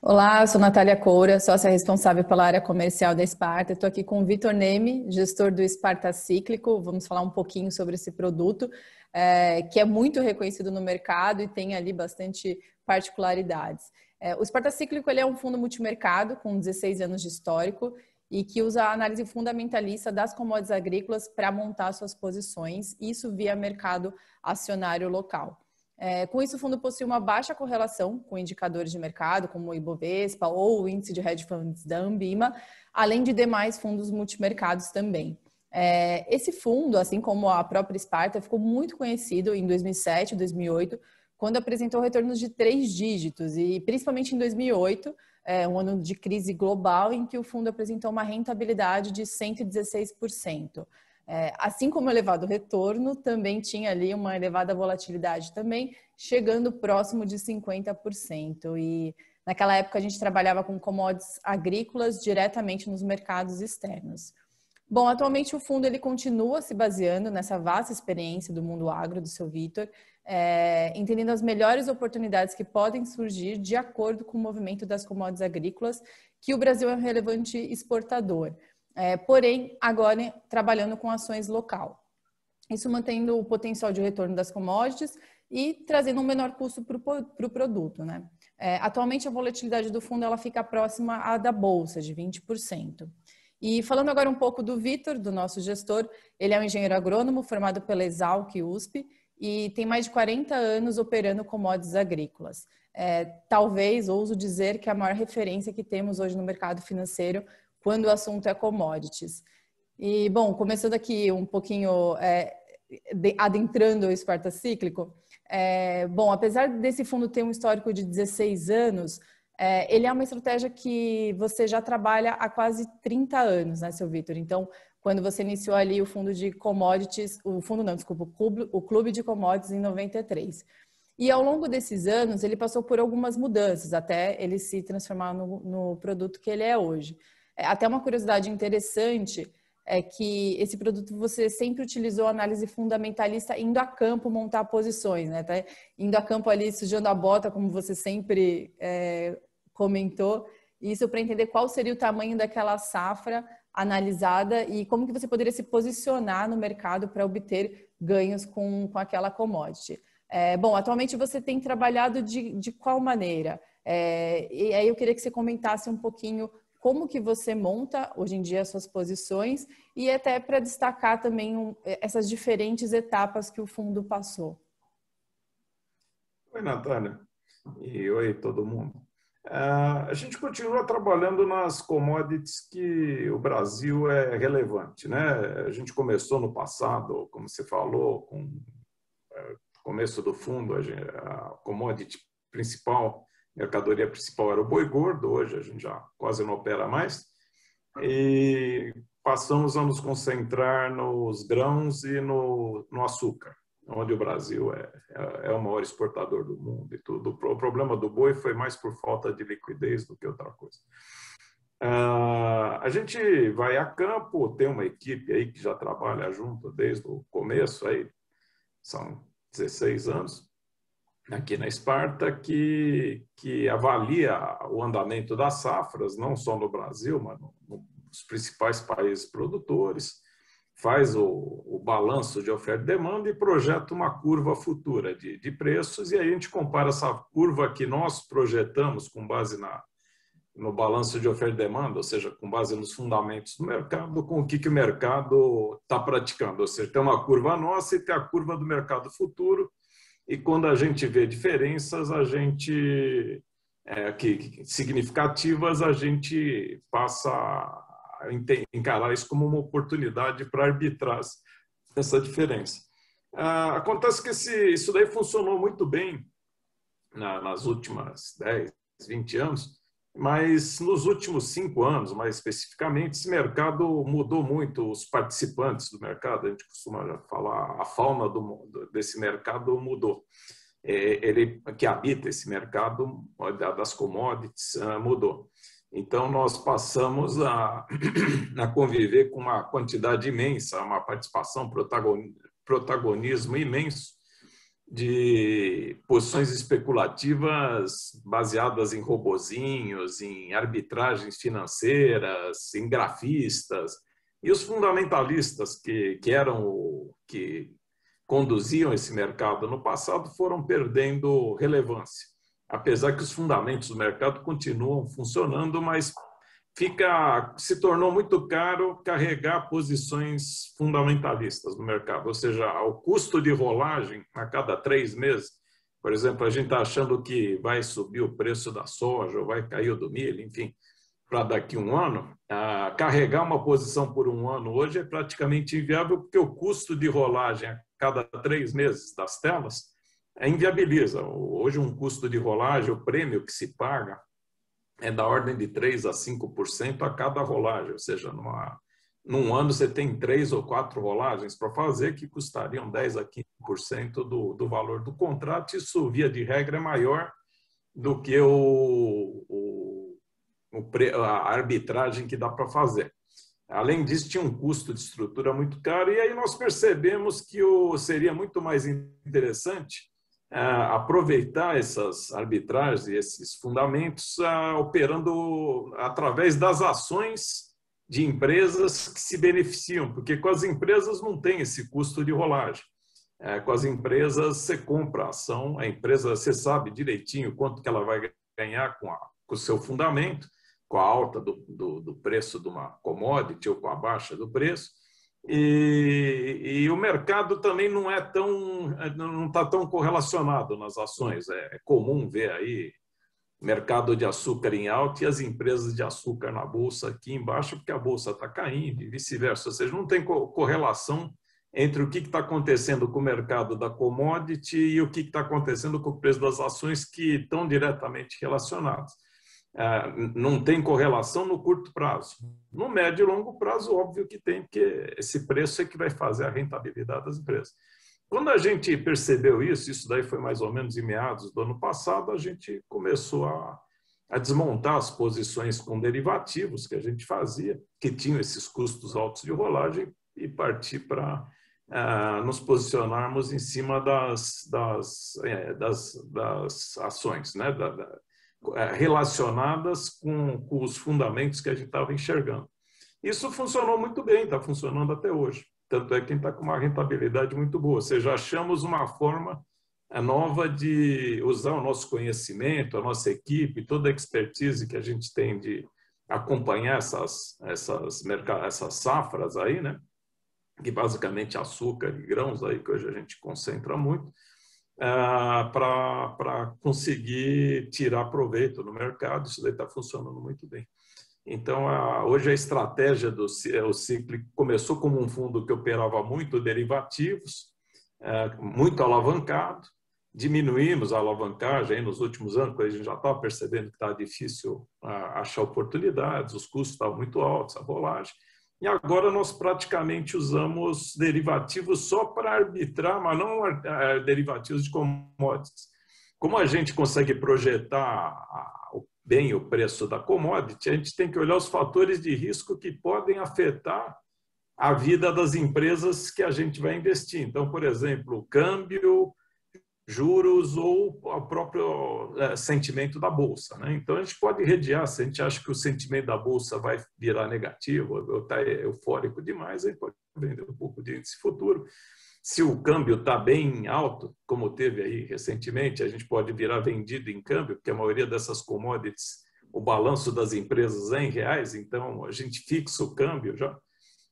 Olá, eu sou Natália Coura, sócia responsável pela área comercial da Sparta. Estou aqui com o Vitor Neme, gestor do Sparta Cíclico. Vamos falar um pouquinho sobre esse produto, que é muito reconhecido no mercado e tem ali bastante particularidades. O Sparta Cíclico ele é um fundo multimercado com 16 anos de histórico e que usa a análise fundamentalista das commodities agrícolas para montar suas posições, isso via mercado acionário local. Com isso, o fundo possui uma baixa correlação com indicadores de mercado, como o Ibovespa ou o índice de hedge funds da Ambima, além de demais fundos multimercados também. Esse fundo, assim como a própria Sparta, ficou muito conhecido em 2007 e 2008, quando apresentou retornos de 3 dígitos, e principalmente em 2008, um ano de crise global, em que o fundo apresentou uma rentabilidade de 116%. Assim como elevado retorno, também tinha ali uma elevada volatilidade também, chegando próximo de 50%. E naquela época a gente trabalhava com commodities agrícolas diretamente nos mercados externos. Bom, atualmente o fundo ele continua se baseando nessa vasta experiência do mundo agro do seu Vitor, entendendo as melhores oportunidades que podem surgir de acordo com o movimento das commodities agrícolas, que o Brasil é um relevante exportador. Porém, agora trabalhando com ações local. Isso mantendo o potencial de retorno das commodities e trazendo um menor custo para o produto, né? Atualmente, a volatilidade do fundo ela fica próxima à da Bolsa, de 20%. E falando agora um pouco do Vitor, do nosso gestor, ele é um engenheiro agrônomo formado pela Exalc USP e tem mais de 40 anos operando commodities agrícolas. Talvez, ouso dizer, que é a maior referência que temos hoje no mercado financeiro quando o assunto é commodities. E, bom, começando aqui um pouquinho, adentrando o Sparta Cíclico, bom, apesar desse fundo ter um histórico de 16 anos, ele é uma estratégia que você já trabalha há quase 30 anos, né, seu Vitor? Então, quando você iniciou ali o fundo de commodities, o clube de commodities em 93. E ao longo desses anos, ele passou por algumas mudanças, até ele se transformar no produto que ele é hoje. Até uma curiosidade interessante é que esse produto você sempre utilizou análise fundamentalista indo a campo montar posições, né? Tá indo a campo ali sujando a bota, como você sempre comentou, isso para entender qual seria o tamanho daquela safra analisada e como que você poderia se posicionar no mercado para obter ganhos com aquela commodity. Bom, atualmente você tem trabalhado de qual maneira? E aí eu queria que você comentasse um pouquinho como que você monta hoje em dia as suas posições e até para destacar também essas diferentes etapas que o fundo passou. Oi, Natália. E oi, todo mundo. A gente continua trabalhando nas commodities que o Brasil é relevante, né? A gente começou no passado, como você falou, com o começo do fundo, a commodity principal, mercadoria principal era o boi gordo, hoje a gente já quase não opera mais, e passamos a nos concentrar nos grãos e no açúcar, onde o Brasil é o maior exportador do mundo e tudo. O problema do boi foi mais por falta de liquidez do que outra coisa. A gente vai a campo, tem uma equipe aí que já trabalha junto desde o começo, aí são 16 anos, aqui na Sparta, que avalia o andamento das safras, não só no Brasil, mas nos principais países produtores, faz o balanço de oferta e demanda e projeta uma curva futura de preços, e aí a gente compara essa curva que nós projetamos com base no balanço de oferta e demanda, ou seja, com base nos fundamentos do mercado, com o que o mercado está praticando. Ou seja, tem uma curva nossa e tem a curva do mercado futuro, e quando a gente vê diferenças, significativas, a gente passa a encarar isso como uma oportunidade para arbitrar essa diferença. Acontece que isso daí funcionou muito bem nas últimas 10, 20 anos, mas nos últimos 5 anos, mais especificamente, esse mercado mudou muito, os participantes do mercado, a gente costuma falar, a fauna desse mercado mudou. Ele que habita esse mercado das commodities mudou. Então, nós passamos a conviver com uma quantidade imensa, uma participação, protagonismo imenso de posições especulativas baseadas em robozinhos, em arbitragens financeiras, em grafistas. E os fundamentalistas que conduziam esse mercado no passado foram perdendo relevância. Apesar que os fundamentos do mercado continuam funcionando, mas se tornou muito caro carregar posições fundamentalistas no mercado, ou seja, o custo de rolagem a cada 3 meses. Por exemplo, a gente está achando que vai subir o preço da soja ou vai cair o do milho, enfim, para daqui a um ano. Carregar uma posição por um ano hoje é praticamente inviável, porque o custo de rolagem a cada 3 meses das telas inviabiliza. Hoje, um custo de rolagem, o prêmio que se paga, é da ordem de 3% a 5% a cada rolagem, ou seja, num ano você tem 3 ou 4 rolagens para fazer que custariam 10% a 15% do valor do contrato. Isso, via de regra, é maior do que a arbitragem que dá para fazer. Além disso, tinha um custo de estrutura muito caro, e aí nós percebemos que seria muito mais interessante aproveitar essas arbitragens e esses fundamentos operando através das ações de empresas que se beneficiam, porque com as empresas não tem esse custo de rolagem. Com as empresas você compra a ação, a empresa você sabe direitinho quanto que ela vai ganhar com o seu fundamento, com a alta do preço de uma commodity ou com a baixa do preço. E o mercado também não está tão correlacionado nas ações. É comum ver aí mercado de açúcar em alta e as empresas de açúcar na bolsa aqui embaixo, porque a bolsa está caindo e vice-versa. Ou seja, não tem correlação entre o que está acontecendo com o mercado da commodity e o que está acontecendo com o preço das ações, que estão diretamente relacionados. Não tem correlação no curto prazo. No médio e longo prazo, óbvio que tem, porque esse preço é que vai fazer a rentabilidade das empresas. Quando a gente percebeu isso daí foi mais ou menos em meados do ano passado, a gente começou a desmontar as posições com derivativos que a gente fazia, que tinham esses custos altos de rolagem, e partir para nos posicionarmos em cima das ações, né? Relacionadas com os fundamentos que a gente estava enxergando. Isso funcionou muito bem, está funcionando até hoje. Tanto é que está com uma rentabilidade muito boa. Ou seja, achamos uma forma nova de usar o nosso conhecimento, a nossa equipe, toda a expertise que a gente tem de acompanhar essas safras aí, né? Que basicamente açúcar e grãos aí que hoje a gente concentra muito, para conseguir tirar proveito no mercado. Isso daí está funcionando muito bem. Então, hoje a estratégia do Ciclic começou como um fundo que operava muito derivativos, muito alavancado. Diminuímos a alavancagem nos últimos anos, porque a gente já estava percebendo que estava difícil achar oportunidades, os custos estavam muito altos, a rolagem. E agora nós praticamente usamos derivativos só para arbitrar, mas não derivativos de commodities. Como a gente consegue projetar bem o preço da commodity, a gente tem que olhar os fatores de risco que podem afetar a vida das empresas que a gente vai investir. Então, por exemplo, o câmbio, juros ou o próprio sentimento da bolsa, né? Então, a gente pode redear. Se a gente acha que o sentimento da bolsa vai virar negativo ou está eufórico demais, aí pode vender um pouco de índice futuro. Se o câmbio está bem alto, como teve aí recentemente, a gente pode virar vendido em câmbio, porque a maioria dessas commodities, o balanço das empresas é em reais, então a gente fixa o câmbio já.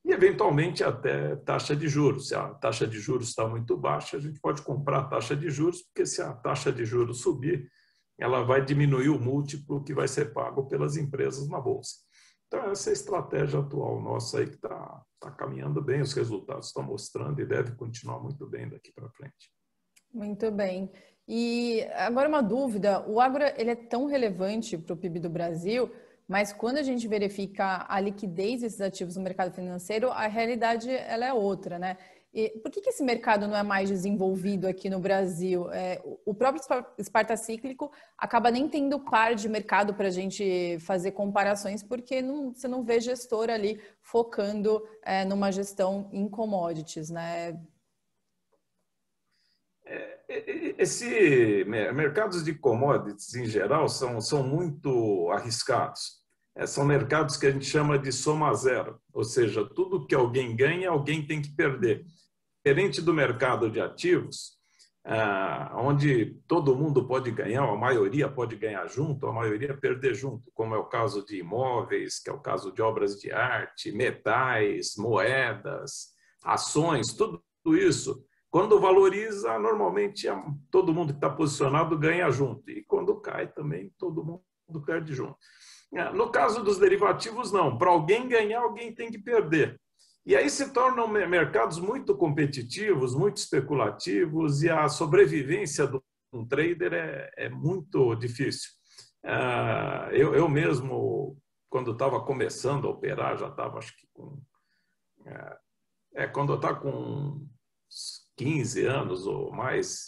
E, eventualmente, até taxa de juros. Se a taxa de juros está muito baixa, a gente pode comprar a taxa de juros, porque se a taxa de juros subir, ela vai diminuir o múltiplo que vai ser pago pelas empresas na Bolsa. Então, essa é a estratégia atual nossa aí, que está caminhando bem, os resultados estão mostrando e deve continuar muito bem daqui para frente. Muito bem. E agora uma dúvida, o agro ele é tão relevante para o PIB do Brasil, mas quando a gente verifica a liquidez desses ativos no mercado financeiro, a realidade ela é outra, né? E por que esse mercado não é mais desenvolvido aqui no Brasil? O próprio Sparta Cíclico acaba nem tendo par de mercado para a gente fazer comparações, porque você não vê gestor ali focando numa gestão em commodities, né? Mercados de commodities, em geral, são muito arriscados. São mercados que a gente chama de soma zero, ou seja, tudo que alguém ganha, alguém tem que perder. Diferente do mercado de ativos, onde todo mundo pode ganhar, a maioria pode ganhar junto, a maioria perder junto, como é o caso de imóveis, que é o caso de obras de arte, metais, moedas, ações, tudo isso. Quando valoriza, normalmente todo mundo que está posicionado ganha junto, e quando cai também, todo mundo perde junto. No caso dos derivativos, não. Para alguém ganhar, alguém tem que perder. E aí se tornam mercados muito competitivos, muito especulativos, e a sobrevivência de um trader é muito difícil. Eu mesmo, quando estava começando a operar, já estava, acho que quando eu estava com 15 anos ou mais,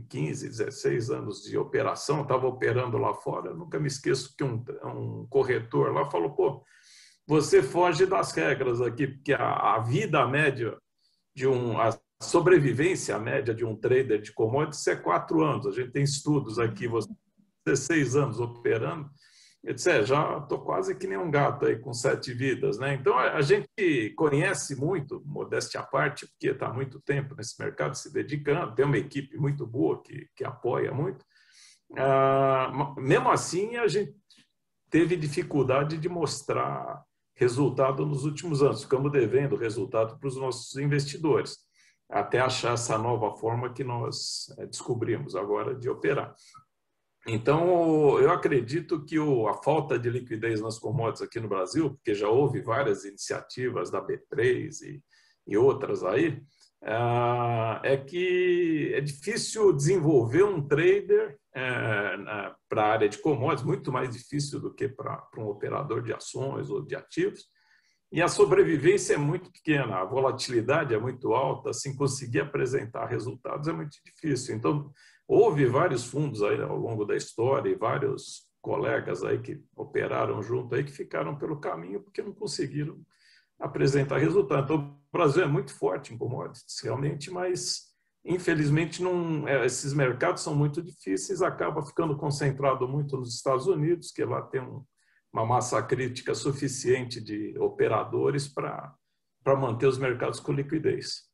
15, 16 anos de operação, estava operando lá fora. Eu nunca me esqueço que um corretor lá falou, pô, você foge das regras aqui, porque a vida média a sobrevivência média de um trader de commodities é 4 anos. A gente tem estudos aqui, você 16 anos operando. Eu disse, já estou quase que nem um gato aí com 7 vidas, né? Então a gente conhece muito, modéstia à parte, porque está há muito tempo nesse mercado se dedicando, tem uma equipe muito boa que apoia muito. Mesmo assim, a gente teve dificuldade de mostrar resultado nos últimos anos. Ficamos devendo resultado para os nossos investidores, até achar essa nova forma que nós descobrimos agora de operar. Então, eu acredito que a falta de liquidez nas commodities aqui no Brasil, porque já houve várias iniciativas da B3 e outras aí, é que é difícil desenvolver um trader para a área de commodities, muito mais difícil do que para um operador de ações ou de ativos, e a sobrevivência é muito pequena, a volatilidade é muito alta, assim, conseguir apresentar resultados é muito difícil. Então, houve vários fundos aí ao longo da história e vários colegas aí que operaram junto aí que ficaram pelo caminho porque não conseguiram apresentar resultado. Então, o Brasil é muito forte em commodities, realmente, mas infelizmente esses mercados são muito difíceis, acaba ficando concentrado muito nos Estados Unidos, que lá tem uma massa crítica suficiente de operadores para manter os mercados com liquidez.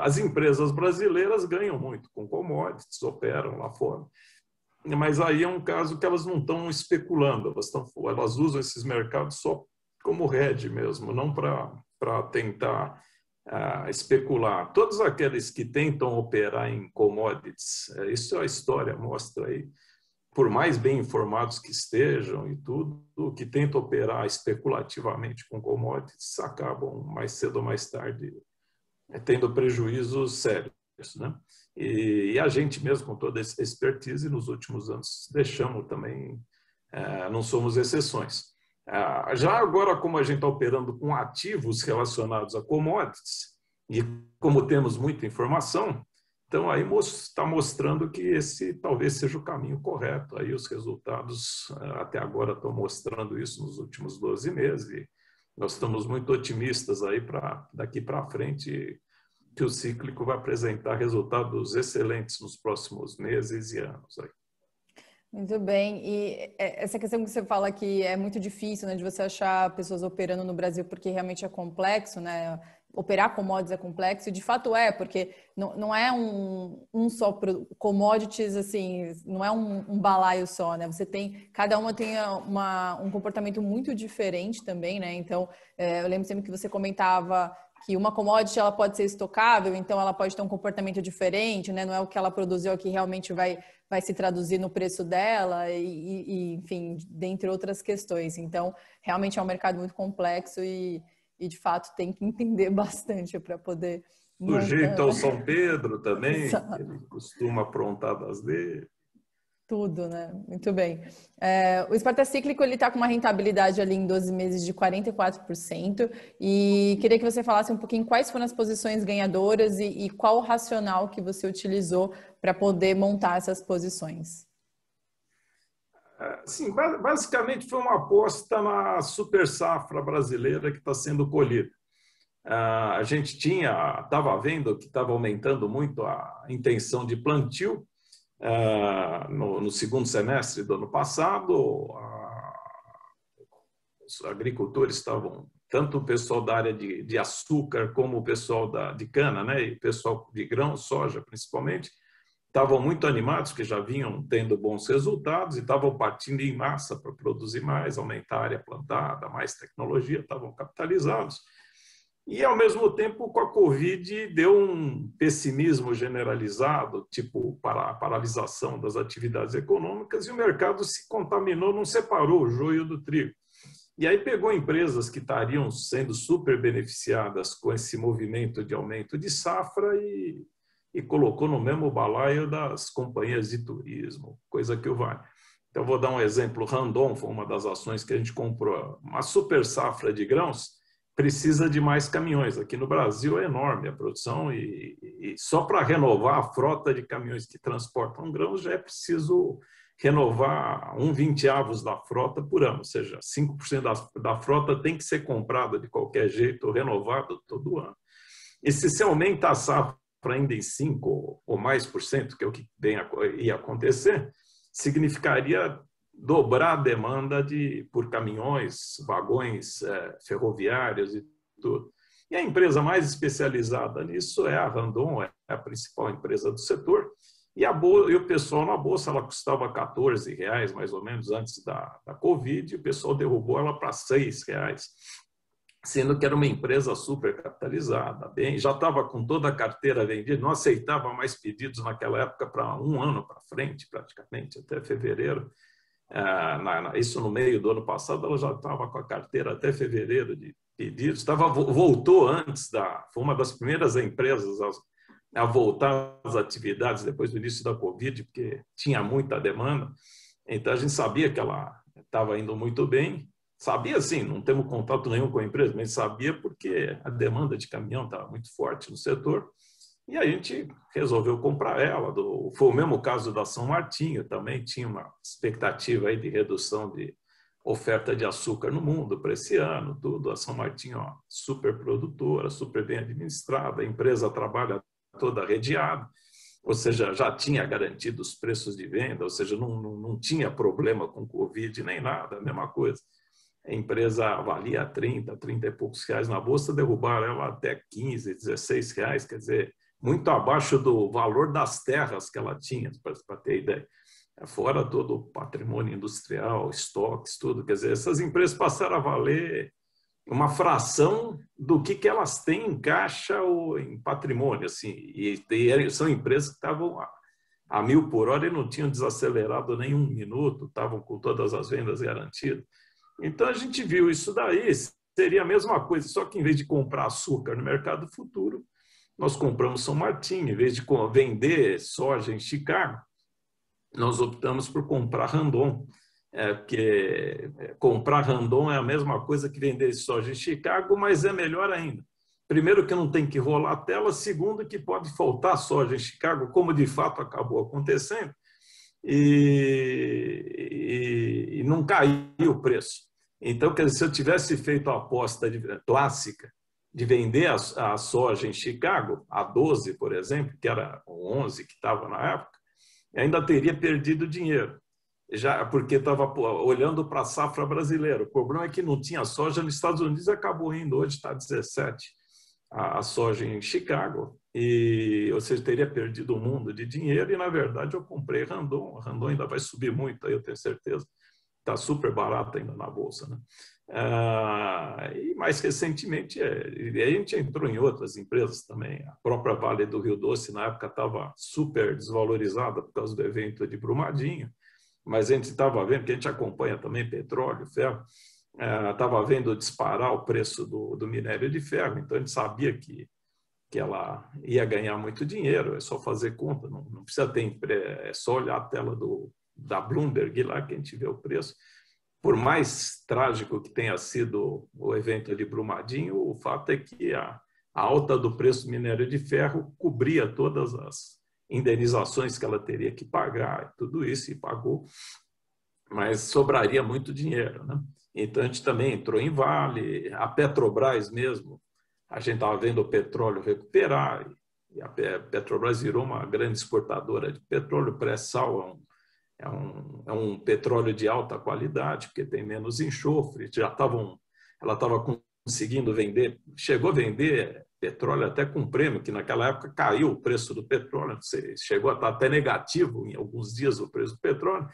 As empresas brasileiras ganham muito com commodities, operam lá fora, mas aí é um caso que elas não estão especulando, elas usam esses mercados só como hedge mesmo, não para tentar especular. Todos aqueles que tentam operar em commodities, isso a história mostra aí, por mais bem informados que estejam e tudo, que tentam operar especulativamente com commodities, acabam mais cedo ou mais tarde tendo prejuízos sérios, né? E a gente mesmo, com toda essa expertise, nos últimos anos, deixamos também, não somos exceções. Já agora, como a gente está operando com ativos relacionados a commodities, e como temos muita informação, então aí está mostrando que esse talvez seja o caminho correto. Aí os resultados até agora estão mostrando isso nos últimos 12 meses, e nós estamos muito otimistas aí para daqui para frente que o cíclico vai apresentar resultados excelentes nos próximos meses e anos aí. Muito bem. E essa questão que você fala que é muito difícil, né, de você achar pessoas operando no Brasil, porque realmente é complexo, né? Operar commodities é complexo, e de fato porque não é um só commodities, assim, não é um balaio só, né? Cada uma tem um comportamento muito diferente também, né? Então, eu lembro sempre que você comentava que uma commodity ela pode ser estocável, então ela pode ter um comportamento diferente, né? Não é o que ela produziu que realmente vai se traduzir no preço dela e, enfim, dentre outras questões. Então, realmente é um mercado muito complexo e de fato tem que entender bastante para poder... Sujeito ao São Pedro também, ele costuma aprontar das dele. Tudo, né? Muito bem. O Sparta Cíclico está com uma rentabilidade ali em 12 meses de 44%, e queria que você falasse um pouquinho quais foram as posições ganhadoras e qual o racional que você utilizou para poder montar essas posições. Sim, basicamente foi uma aposta na super safra brasileira que está sendo colhida. A gente estava vendo que estava aumentando muito a intenção de plantio, no segundo semestre do ano passado, os agricultores estavam, tanto o pessoal da área de açúcar como o pessoal de cana, né, e o pessoal de grão, soja principalmente, estavam muito animados, porque já vinham tendo bons resultados e estavam partindo em massa para produzir mais, aumentar a área plantada, mais tecnologia, estavam capitalizados. E, ao mesmo tempo, com a Covid, deu um pessimismo generalizado, tipo a paralisação das atividades econômicas, e o mercado se contaminou, não separou o joio do trigo. E aí pegou empresas que estariam sendo super beneficiadas com esse movimento de aumento de safra e colocou no mesmo balaio das companhias de turismo, coisa que o vale. Então, vou dar um exemplo. Randon foi uma das ações que a gente comprou. Uma super safra de grãos precisa de mais caminhões. Aqui no Brasil é enorme a produção e só para renovar a frota de caminhões que transportam grãos já é preciso renovar 1/20 da frota por ano, ou seja, 5% da frota tem que ser comprada de qualquer jeito, renovada todo ano. E se você aumenta a safra ainda em 5% ou mais por cento, que é o que ia acontecer, significaria dobrar a demanda por caminhões, vagões ferroviários e tudo. E a empresa mais especializada nisso é a Randon, é a principal empresa do setor, e o pessoal na bolsa, ela custava R$14 mais ou menos antes da Covid, e o pessoal derrubou ela para R$6, sendo que era uma empresa super capitalizada, bem, já estava com toda a carteira vendida, não aceitava mais pedidos naquela época para um ano para frente, praticamente, até fevereiro. Isso no meio do ano passado, ela já estava com a carteira até fevereiro de pedidos, voltou antes, foi uma das primeiras empresas a voltar às atividades depois do início da Covid, porque tinha muita demanda, então a gente sabia que ela estava indo muito bem. Sabia, sim, não temos contato nenhum com a empresa, mas sabia porque a demanda de caminhão estava muito forte no setor. E a gente resolveu comprar ela. Foi o mesmo caso da São Martinho, também tinha uma expectativa aí de redução de oferta de açúcar no mundo para esse ano. Tudo. A São Martinho, ó, super produtora, super bem administrada, a empresa trabalha toda redeada, ou seja, já tinha garantido os preços de venda, ou seja, não tinha problema com Covid nem nada, a mesma coisa. A empresa valia 30 e poucos reais na bolsa, derrubaram ela até 15, 16 reais, quer dizer, muito abaixo do valor das terras que ela tinha, para ter ideia. Fora todo o patrimônio industrial, estoques, tudo. Quer dizer, essas empresas passaram a valer uma fração do que elas têm em caixa ou em patrimônio. Assim, e são empresas que estavam a 1.000 por hora e não tinham desacelerado nem um minuto, estavam com todas as vendas garantidas. Então, a gente viu isso daí, seria a mesma coisa, só que em vez de comprar açúcar no mercado futuro, nós compramos São Martinho, em vez de vender soja em Chicago, nós optamos por comprar Randon, porque comprar Randon é a mesma coisa que vender soja em Chicago, mas é melhor ainda. Primeiro que não tem que rolar a tela, segundo que pode faltar soja em Chicago, como de fato acabou acontecendo, e não caiu o preço. Então, quer dizer, se eu tivesse feito a aposta clássica de vender a soja em Chicago, a 12, por exemplo, que era o 11 que estava na época, ainda teria perdido dinheiro, já porque estava olhando para a safra brasileira. O problema é que não tinha soja nos Estados Unidos, acabou indo, hoje está 17 a soja em Chicago, ou seja, teria perdido um mundo de dinheiro e, na verdade, eu comprei Randon. A Randon ainda vai subir muito, eu tenho certeza. Está super barata ainda na bolsa, né? E mais recentemente, a gente entrou em outras empresas também. A própria Vale do Rio Doce, na época, estava super desvalorizada por causa do evento de Brumadinho, mas a gente estava vendo, que a gente acompanha também petróleo, ferro, estava vendo disparar o preço do minério de ferro, então a gente sabia que ela ia ganhar muito dinheiro, é só fazer conta, não precisa ter, é só olhar a tela da Bloomberg lá que a gente vê o preço. Por mais trágico que tenha sido o evento de Brumadinho, o fato é que a alta do preço do minério de ferro cobria todas as indenizações que ela teria que pagar, tudo isso, e pagou, mas sobraria muito dinheiro, né? Então, a gente também entrou em Vale, a Petrobras mesmo, a gente estava vendo o petróleo recuperar, E a Petrobras virou uma grande exportadora de petróleo. Pré-sal é um petróleo de alta qualidade, porque tem menos enxofre. Ela estava conseguindo vender, chegou a vender petróleo até com prêmio, que naquela época caiu o preço do petróleo, chegou a estar até negativo em alguns dias o preço do petróleo,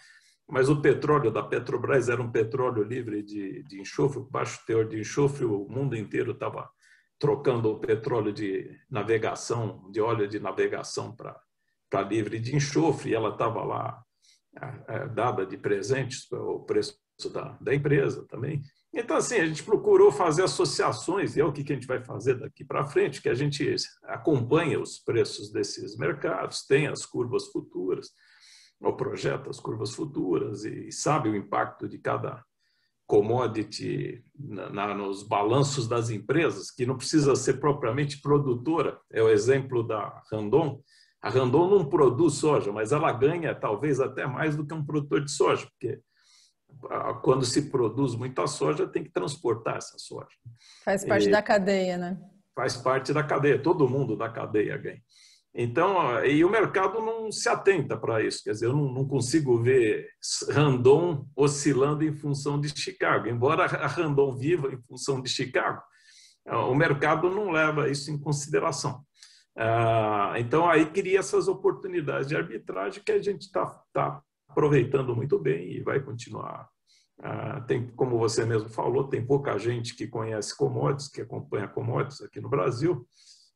mas o petróleo da Petrobras era um petróleo livre de enxofre, baixo teor de enxofre, o mundo inteiro estava trocando o petróleo de navegação, de óleo de navegação para livre de enxofre, e ela estava lá dada de presentes o preço da empresa também. Então, assim, a gente procurou fazer associações, e é o que a gente vai fazer daqui para frente, que a gente acompanha os preços desses mercados, tem as curvas futuras, ou projeta as curvas futuras, e sabe o impacto de cada commodity nos balanços das empresas, que não precisa ser propriamente produtora. É o exemplo da Randon. A Randon não produz soja, mas ela ganha talvez até mais do que um produtor de soja, porque quando se produz muita soja, tem que transportar essa soja. Faz parte da cadeia, né? Faz parte da cadeia, todo mundo da cadeia ganha. Então, e o mercado não se atenta para isso, quer dizer, eu não consigo ver Randon oscilando em função de Chicago, embora a Randon viva em função de Chicago, o mercado não leva isso em consideração. Então, aí cria essas oportunidades de arbitragem que a gente está aproveitando muito bem e vai continuar. Tem, como você mesmo falou, tem pouca gente que conhece commodities, que acompanha commodities aqui no Brasil,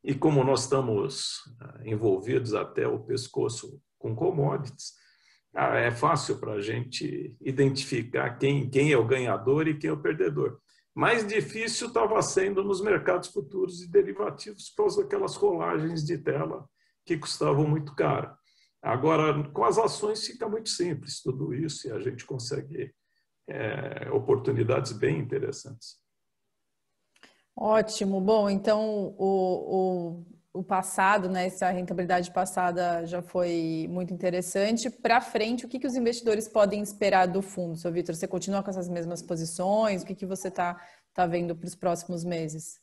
e como nós estamos envolvidos até o pescoço com commodities, é fácil para a gente identificar quem é o ganhador e quem é o perdedor. Mais difícil estava sendo nos mercados futuros e derivativos por causa daquelas rolagens de tela que custavam muito caro. Agora, com as ações fica muito simples tudo isso e a gente consegue oportunidades bem interessantes. Ótimo. Bom, então o passado, né, essa rentabilidade passada já foi muito interessante. Para frente, o que os investidores podem esperar do fundo, seu Vitor? Você continua com essas mesmas posições? O que você está vendo para os próximos meses?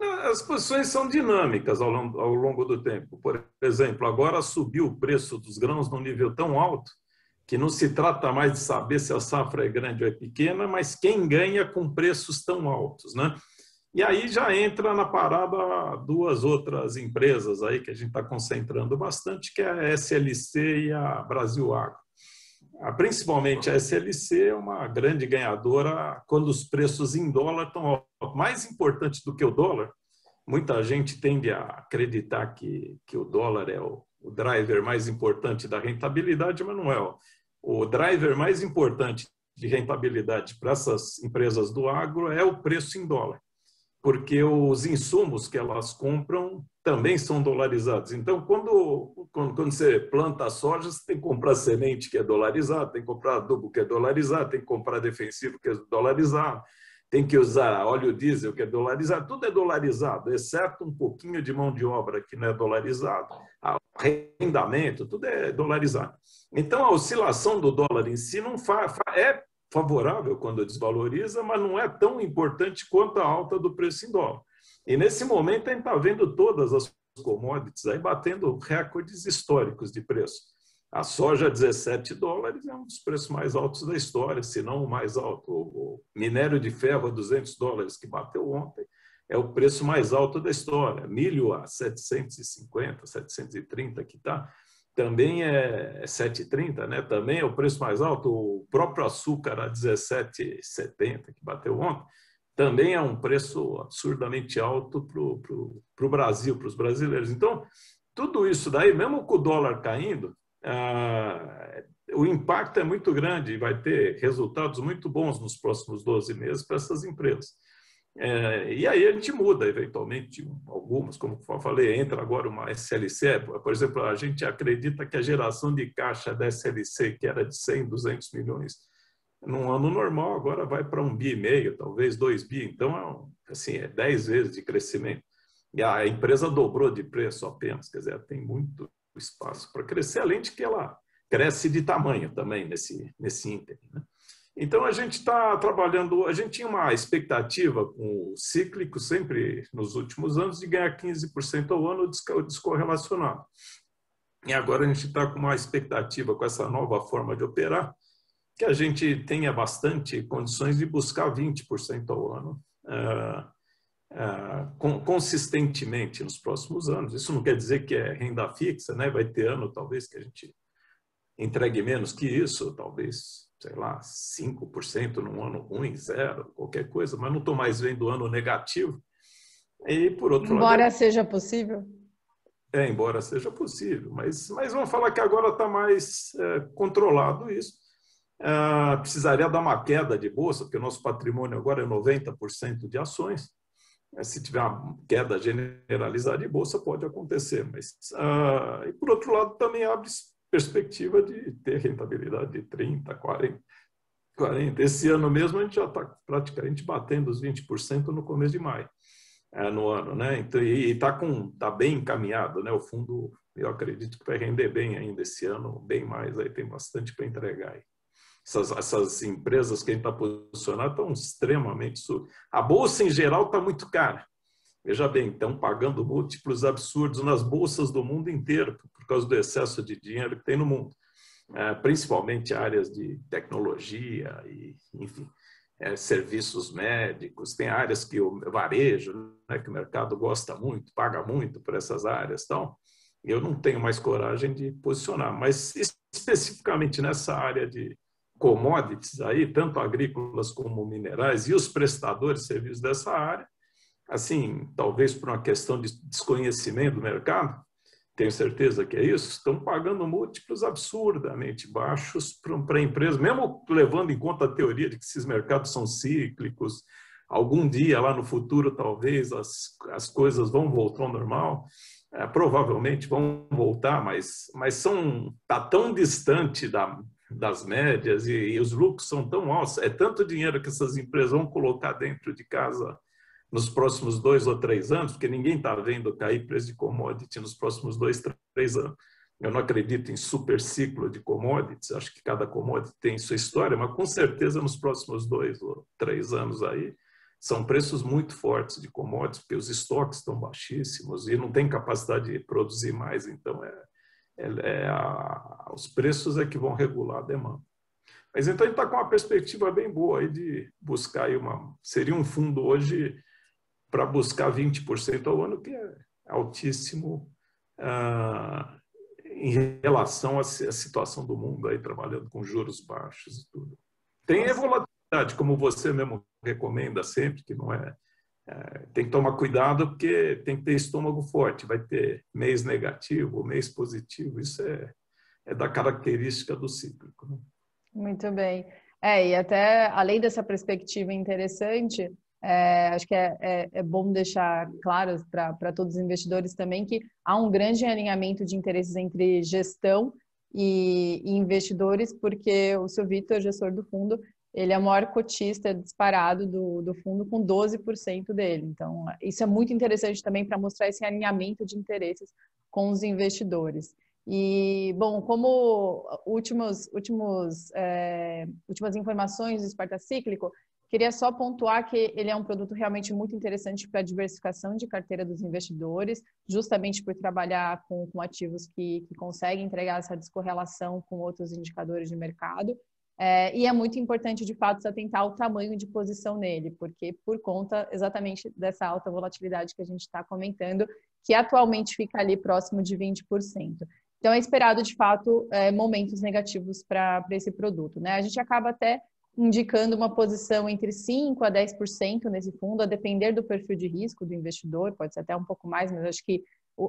As posições são dinâmicas ao longo do tempo. Por exemplo, agora subiu o preço dos grãos num nível tão alto que não se trata mais de saber se a safra é grande ou é pequena, mas quem ganha com preços tão altos, né? E aí já entra na parada duas outras empresas aí que a gente está concentrando bastante, que é a SLC e a Brasil Agro. Principalmente a SLC é uma grande ganhadora quando os preços em dólar estão altos. Mais importante do que o dólar, muita gente tende a acreditar que o dólar é o driver mais importante da rentabilidade, mas não é. O driver mais importante de rentabilidade para essas empresas do agro é o preço em dólar, porque os insumos que elas compram também são dolarizados. Então, quando você planta soja, você tem que comprar semente que é dolarizada, tem que comprar adubo que é dolarizado, tem que comprar defensivo que é dolarizado, tem que usar óleo diesel que é dolarizado, tudo é dolarizado, exceto um pouquinho de mão de obra que não é dolarizado, arrendamento, tudo é dolarizado. Então, a oscilação do dólar em si não é favorável quando desvaloriza, mas não é tão importante quanto a alta do preço em dólar. E nesse momento a gente está vendo todas as commodities aí batendo recordes históricos de preço. A soja, $17 é um dos preços mais altos da história, se não o mais alto. O minério de ferro a $200, que bateu ontem, é o preço mais alto da história. Milho a 750, 730 que está, também é 7,30, né? Também é o preço mais alto. O próprio açúcar a 17,70, que bateu ontem, também é um preço absurdamente alto para o Brasil, para os brasileiros. Então, tudo isso daí, mesmo com o dólar caindo, o impacto é muito grande e vai ter resultados muito bons nos próximos 12 meses para essas empresas. E aí a gente muda, eventualmente, algumas, como eu falei, entra agora uma SLC, por exemplo, a gente acredita que a geração de caixa da SLC, que era de 100, 200 milhões, num ano normal, agora vai para 1,5 bi, talvez 2 bi, então assim, é 10 vezes de crescimento. E a empresa dobrou de preço apenas, quer dizer, tem muito espaço para crescer, além de que ela cresce de tamanho também nesse ínterim, né? Então, a gente está trabalhando, a gente tinha uma expectativa com o cíclico, sempre nos últimos anos, de ganhar 15% ao ano descorrelacionado. E agora a gente está com uma expectativa, com essa nova forma de operar, que a gente tenha bastante condições de buscar 20% ao ano, consistentemente nos próximos anos. Isso não quer dizer que é renda fixa, né? Vai ter ano, talvez, que a gente entregue menos que isso, talvez, sei lá, 5% num ano ruim, zero, qualquer coisa, mas não estou mais vendo ano negativo. E, por outro lado... Embora seja possível? Embora seja possível, mas vamos falar que agora está mais controlado isso. Precisaria dar uma queda de bolsa, porque o nosso patrimônio agora é 90% de ações. Se tiver uma queda generalizada de bolsa, pode acontecer. Mas, e por outro lado, também abre perspectiva de ter rentabilidade de 30%, 40%. Esse ano mesmo a gente já está praticamente batendo os 20% no começo de maio, no ano, né? Então, e está bem encaminhado, né? O fundo, eu acredito que vai render bem ainda esse ano, bem mais, aí tem bastante para entregar aí. Essas empresas que a gente está posicionado estão extremamente... A bolsa, em geral, está muito cara. Veja bem, estão pagando múltiplos absurdos nas bolsas do mundo inteiro por causa do excesso de dinheiro que tem no mundo. Principalmente áreas de tecnologia e, enfim, serviços médicos. Tem áreas que o varejo, né, que o mercado gosta muito, paga muito por essas áreas. Então, eu não tenho mais coragem de posicionar. Mas, especificamente nessa área de commodities, aí, tanto agrícolas como minerais, e os prestadores de serviços dessa área, assim, talvez por uma questão de desconhecimento do mercado, tenho certeza que é isso, estão pagando múltiplos absurdamente baixos para empresas, mesmo levando em conta a teoria de que esses mercados são cíclicos, algum dia lá no futuro talvez as coisas vão voltar ao normal, provavelmente vão voltar, mas está tão distante das médias e os lucros são tão altos, é tanto dinheiro que essas empresas vão colocar dentro de casa nos próximos 2 ou 3 anos, porque ninguém está vendo cair preço de commodity nos próximos 2, 3 anos. Eu não acredito em super ciclo de commodities, acho que cada commodity tem sua história, mas com certeza nos próximos 2 ou 3 anos aí são preços muito fortes de commodities, porque os estoques estão baixíssimos e não tem capacidade de produzir mais, então os preços é que vão regular a demanda. Mas então a gente está com uma perspectiva bem boa aí de buscar aí seria um fundo hoje para buscar 20% ao ano, que é altíssimo em relação à situação do mundo aí, trabalhando com juros baixos e tudo. Tem a volatilidade, como você mesmo recomenda sempre, que não tem que tomar cuidado porque tem que ter estômago forte, vai ter mês negativo, mês positivo, isso é da característica do cíclico, né? Muito bem. E até além dessa perspectiva interessante, acho que é bom deixar claro para todos os investidores também que há um grande alinhamento de interesses entre gestão e investidores, porque o seu Vitor, gestor do fundo, ele é o maior cotista disparado do fundo, com 12% dele. Então, isso é muito interessante também para mostrar esse alinhamento de interesses com os investidores. E, bom, como últimas informações do Sparta Cíclico, queria só pontuar que ele é um produto realmente muito interessante para a diversificação de carteira dos investidores, justamente por trabalhar com ativos que conseguem entregar essa descorrelação com outros indicadores de mercado. E é muito importante, de fato, se atentar ao tamanho de posição nele, porque por conta exatamente dessa alta volatilidade que a gente está comentando, que atualmente fica ali próximo de 20%. Então, é esperado, de fato, momentos negativos para esse produto, né? A gente acaba até indicando uma posição entre 5% a 10% nesse fundo, a depender do perfil de risco do investidor, pode ser até um pouco mais, mas acho que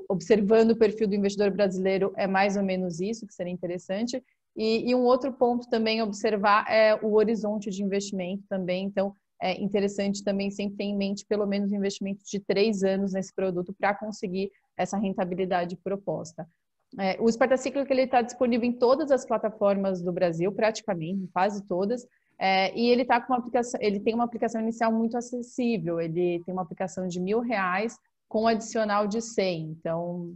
observando o perfil do investidor brasileiro é mais ou menos isso que seria interessante. E um outro ponto também a observar é o horizonte de investimento também. Então, é interessante também sempre ter em mente pelo menos um investimento de 3 anos nesse produto para conseguir essa rentabilidade proposta. O Sparta Cíclico está disponível em todas as plataformas do Brasil, praticamente, quase todas. E ele tá com ele tem uma aplicação inicial muito acessível. Ele tem uma aplicação de R$1.000 com um adicional de 100. Então,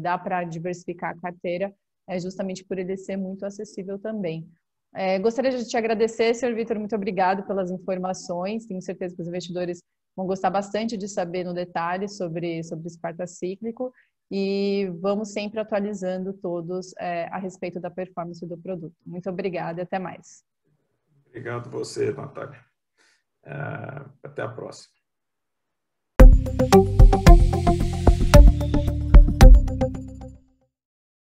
dá para diversificar a carteira, justamente por ele ser muito acessível também. Gostaria de te agradecer, senhor Vitor, muito obrigado pelas informações. Tenho certeza que os investidores vão gostar bastante de saber no detalhe sobre o Sparta Cíclico e vamos sempre atualizando todos a respeito da performance do produto. Muito obrigada e até mais. Obrigado você, Natália. Até a próxima.